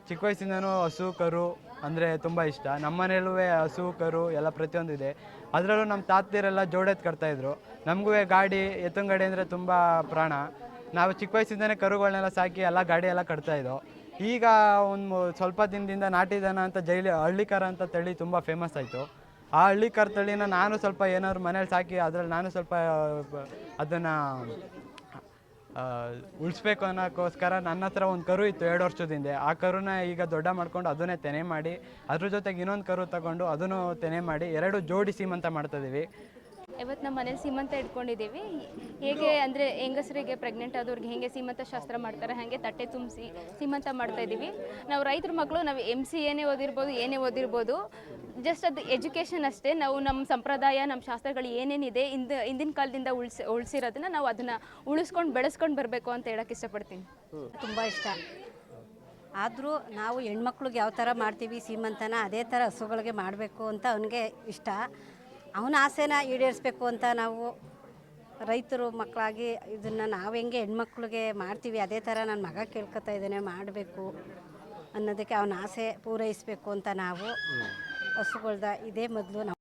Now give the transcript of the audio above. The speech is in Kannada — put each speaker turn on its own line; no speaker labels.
ಚಿಕ್ಕ ವಯಸ್ಸಿಂದನೂ ಹಸು ಕರು ಅಂದರೆ ತುಂಬ ಇಷ್ಟ. ನಮ್ಮ ಮನೇಲೂ ಹಸು ಕರು ಎಲ್ಲ ಪ್ರತಿಯೊಂದು ಇದೆ. ಅದರಲ್ಲೂ ನಮ್ಮ ತಾತದಿರೆಲ್ಲ ಜೋಡೆತ್ತು ಕಟ್ತಾಯಿದ್ರು. ನಮಗೂ ಗಾಡಿ ಎತ್ತಿನ ಗಾಡಿ ಅಂದರೆ ತುಂಬ ಪ್ರಾಣ. ನಾವು ಚಿಕ್ಕ ವಯಸ್ಸಿಂದನೇ ಕರುಗಳನ್ನೆಲ್ಲ ಸಾಕಿ ಎಲ್ಲ ಗಾಡಿ ಎಲ್ಲ ಕಟ್ತಾಯಿದ್ದೋ. ಈಗ ಒಂದು ಸ್ವಲ್ಪ ದಿನದಿಂದ ನಾಟಿ ದನ ಅಂತ ಹಳ್ಳಿಕಾರ ಅಂತ ತಳಿ ತುಂಬ ಫೇಮಸ್ ಆಯಿತು. ಆ ಹಳ್ಳಿಕಾರ ತಳಿನ ನಾನು ಸ್ವಲ್ಪ ಏನಾದ್ರು ಮನೇಲಿ ಸಾಕಿ ಅದರಲ್ಲಿ ನಾನು ಸ್ವಲ್ಪ ಅದನ್ನು ಉಳಿಸ್ಬೇಕು ಅನ್ನೋಕ್ಕೋಸ್ಕರ ನನ್ನ ಹತ್ರ ಒಂದು ಕರು ಇತ್ತು 2 ವರ್ಷದಿಂದ. ಆ ಕರುನ ಈಗ ದೊಡ್ಡ ಮಾಡ್ಕೊಂಡು ಅದನ್ನೇ ತೆನೆ ಮಾಡಿ ಅದ್ರ ಜೊತೆಗೆ ಇನ್ನೊಂದು ಕರು ತಗೊಂಡು ಅದನ್ನು ತೆನೆ ಮಾಡಿ 2 ಜೋಡಿ ಸೀಮಂತ ಮಾಡ್ತಾಯಿದ್ದೀವಿ.
ಇವತ್ತು ನಮ್ಮ ಮನೇಲಿ ಸೀಮಂತ ಇಟ್ಕೊಂಡಿದ್ದೀವಿ. ಹೇಗೆ ಅಂದರೆ ಹೆಂಗಸರಿಗೆ ಪ್ರೆಗ್ನೆಂಟ್ ಆದವ್ರಿಗೆ ಹೇಗೆ ಸೀಮಂತ ಶಾಸ್ತ್ರ ಮಾಡ್ತಾರೆ ಹಾಗೆ ತಟ್ಟೆ ತುಂಬಿಸಿ ಸೀಮಂತ ಮಾಡ್ತಾಯಿದ್ದೀವಿ. ನಾವು ರೈತರ ಮಕ್ಕಳು, ನಾವು MCA ಏನೇ ಓದಿರ್ಬೋದು, ಜಸ್ಟ್ ಅದು ಎಜುಕೇಷನ್ ಅಷ್ಟೇ. ನಾವು ನಮ್ಮ ಸಂಪ್ರದಾಯ, ನಮ್ಮ ಶಾಸ್ತ್ರಗಳು ಏನೇನಿದೆ ಹಿಂದಿನ ಕಾಲದಿಂದ ಉಳಿಸಿರೋದನ್ನ ನಾವು ಅದನ್ನು ಉಳಿಸ್ಕೊಂಡು ಬೆಳೆಸ್ಕೊಂಡು ಬರಬೇಕು ಅಂತ ಹೇಳೋಕ್ಕೆ ಇಷ್ಟಪಡ್ತೀನಿ.
ತುಂಬ ಇಷ್ಟ. ಆದರೂ ನಾವು ಹೆಣ್ಮಕ್ಳಿಗೆ ಯಾವ ಥರ ಮಾಡ್ತೀವಿ ಸೀಮಂತನ, ಅದೇ ಥರ ಹಸುಗಳಿಗೆ ಮಾಡಬೇಕು ಅಂತ ಅವನಿಗೆ ಇಷ್ಟ. ಅವನ ಆಸೆನ ಈಡೇರಿಸ್ಬೇಕು ಅಂತ ನಾವು ರೈತರು ಮಕ್ಕಳಾಗಿ ಇದನ್ನು ನಾವು ಹೆಂಗೆ ಹೆಣ್ಮಕ್ಳಿಗೆ ಮಾಡ್ತೀವಿ ಅದೇ ಥರ ನನ್ನ ಮಗ ಕೇಳ್ಕೊತಾ ಇದ್ದಾನೆ ಮಾಡಬೇಕು ಅನ್ನೋದಕ್ಕೆ ಅವನ ಆಸೆ ಪೂರೈಸಬೇಕು ಅಂತ ನಾವು ಹಸುಗಳ್ದ ಇದೇ ಮೊದಲು ನಾವು